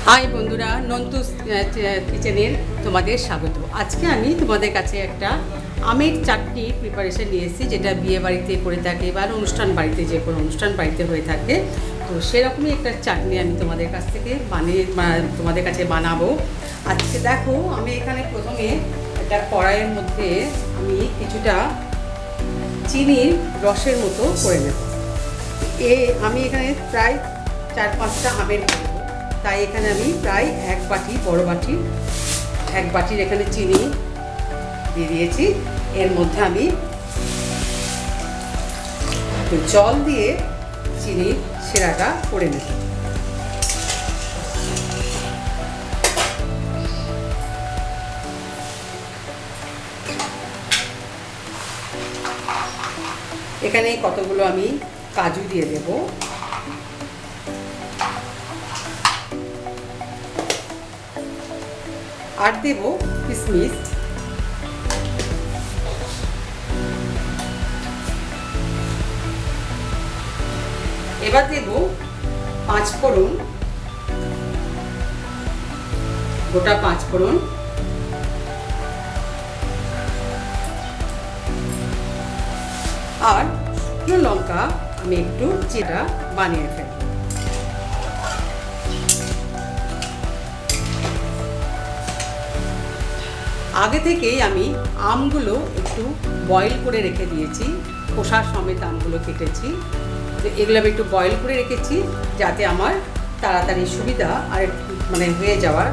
High বন্ধুরা, নন্তুস কিচেনের তোমাদের স্বাগত। আজকে আমি তোমাদের কাছে একটা আমের চাটনি প্রিপারেশন নিয়ে এসেছি, যেটা বিয়ে বাড়িতে করে থাকে বা অনুষ্ঠান বাড়িতে, যে কোনো অনুষ্ঠান বাড়িতে হয়ে থাকে। তো সেরকমই একটা চাটনি আমি তোমাদের কাছ থেকে তোমাদের কাছে বানাবো। আজকে দেখো, আমি এখানে প্রথমে একটা কড়াইয়ের মধ্যে আমি কিছুটা চিনির রসের মতো করে নেব। আমি এখানে প্রায় 4-5টা আমের নেব, তাই এখানে আমি প্রায় এক বাটির এখানে চিনি দিয়ে দিয়েছি। এর মধ্যে আমি জল দিয়ে চিনির শিরাটা করে নেব। এখানে কতগুলো আমি কাজু দিয়ে দেব, আর দেব কিশমিশ, এবার দেব 5 ফোড়ন, গোটা 5 ফোড়ন, আর শুকনো লঙ্কা আমি একটু জিরা বানিয়ে ফেলব। আগে থেকেই আমি আমগুলো একটু বয়েল করে রেখে দিয়েছি, খোসা সমেত আমগুলো কেটেছি। তো এগুলো আমি একটু বয়েল করে রেখেছি, যাতে আমার তাড়াতাড়ি সুবিধা আর হয়ে যাওয়ার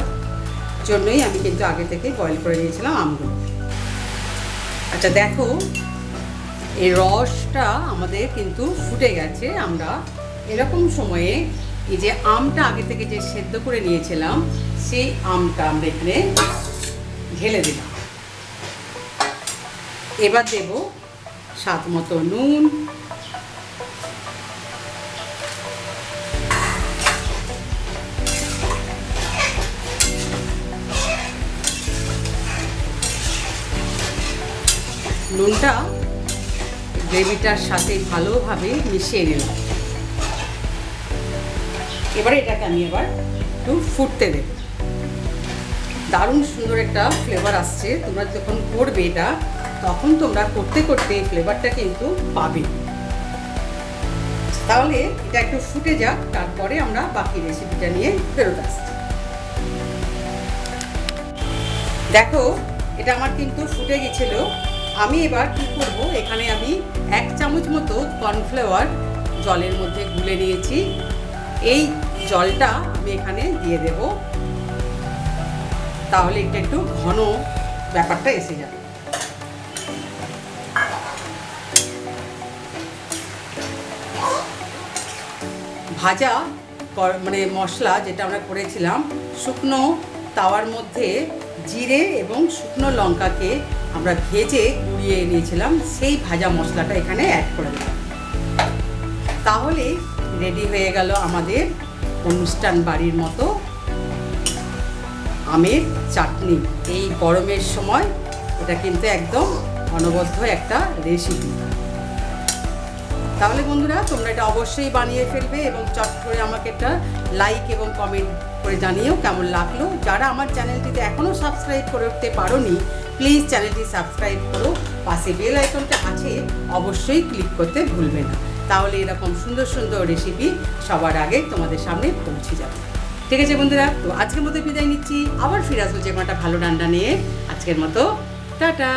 জন্যই আমি কিন্তু আগে থেকে বয়েল করে নিয়েছিলাম আমগুলো। আচ্ছা দেখো, এই রসটা আমাদের কিন্তু ফুটে গেছে। আমরা এরকম সময়ে এই যে আমটা আগে থেকে যে সেদ্ধ করে নিয়েছিলাম, সেই আমটা আমরা এখানে ঢেলে দিলাম। এবার দেব স্বাদ মতো নুন, নুনটা গ্রেভিটার সাথে ভালোভাবে মিশিয়ে নিলাম। এবারে এটাকে আমি একটু ফুটতে দেব। দারুণ সুন্দর একটা ফ্লেভার আসছে। তোমরা যখন করবে এটা, তখন তোমরা করতে করতে এই ফ্লেভারটা কিন্তু পাবে। তাহলে এটা একটু ফুটে যাক, তারপরে আমরা বাকি রেসিপিটা নিয়ে ফেরত আসছি। দেখো, এটা আমার কিন্তু ফুটে গেছিল। আমি এবার কি করব, এখানে আমি 1 চামচ মতো কর্নফ্লাওয়ার জলের মধ্যে গুলে নিয়েছি। এই জলটা আমি এখানে দিয়ে দেব, তাহলে এটা একটু ঘন ব্যাপারটা এসে যাবে। ভাজা মশলা যেটা আমরা করেছিলাম, শুকনো তাওয়ার মধ্যে জিরে এবং শুকনো লঙ্কাকে আমরা ভেজে গুঁড়িয়ে নিয়েছিলাম, সেই ভাজা মশলাটা এখানে অ্যাড করে দিলাম। তাহলে রেডি হয়ে গেল আমাদের অনুষ্ঠান বাড়ির মতো আমের চাটনি। এই গরমের সময় এটা কিন্তু একদম অনবদ্য একটা রেসিপি। তাহলে বন্ধুরা, তোমরা এটা অবশ্যই বানিয়ে ফেলবে এবং চট করে আমাকে একটা লাইক এবং কমেন্ট করে জানিও কেমন লাগলো। যারা আমার চ্যানেলটিতে এখনও সাবস্ক্রাইব করে উঠতে পারোনি, প্লিজ চ্যানেলটি সাবস্ক্রাইব করো। পাশে বেল আইকনটা আছে, অবশ্যই ক্লিক করতে ভুলবে না। তাহলে এরকম সুন্দর সুন্দর রেসিপি সবার আগে তোমাদের সামনে পৌঁছে যাবে। ঠিক আছে বন্ধুরা, তো আজকের মতো বিদায় নিচ্ছি। আবার ফিরে আসবো যে একটা ভালো রান্না নিয়ে। আজকের মতো টাটা।